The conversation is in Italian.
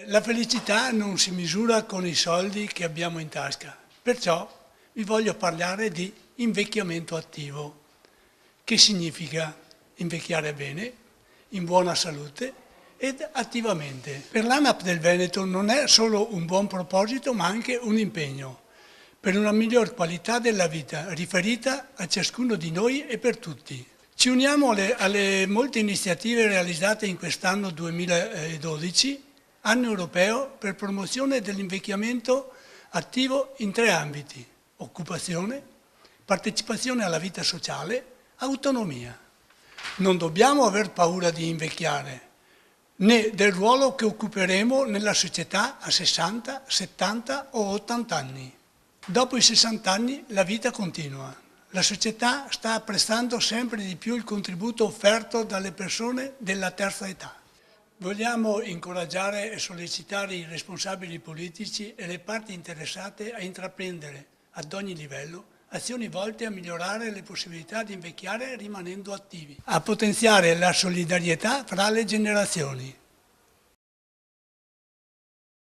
La felicità non si misura con i soldi che abbiamo in tasca, perciò vi voglio parlare di invecchiamento attivo, che significa invecchiare bene, in buona salute ed attivamente. Per l'ANAP del Veneto non è solo un buon proposito ma anche un impegno per una miglior qualità della vita riferita a ciascuno di noi e per tutti. Ci uniamo alle molte iniziative realizzate in quest'anno 2012, anno europeo per promozione dell'invecchiamento attivo in 3 ambiti: occupazione, partecipazione alla vita sociale, autonomia. Non dobbiamo aver paura di invecchiare, né del ruolo che occuperemo nella società a 60, 70 o 80 anni. Dopo i 60 anni la vita continua. La società sta apprezzando sempre di più il contributo offerto dalle persone della terza età. Vogliamo incoraggiare e sollecitare i responsabili politici e le parti interessate a intraprendere, ad ogni livello, azioni volte a migliorare le possibilità di invecchiare rimanendo attivi, a potenziare la solidarietà fra le generazioni,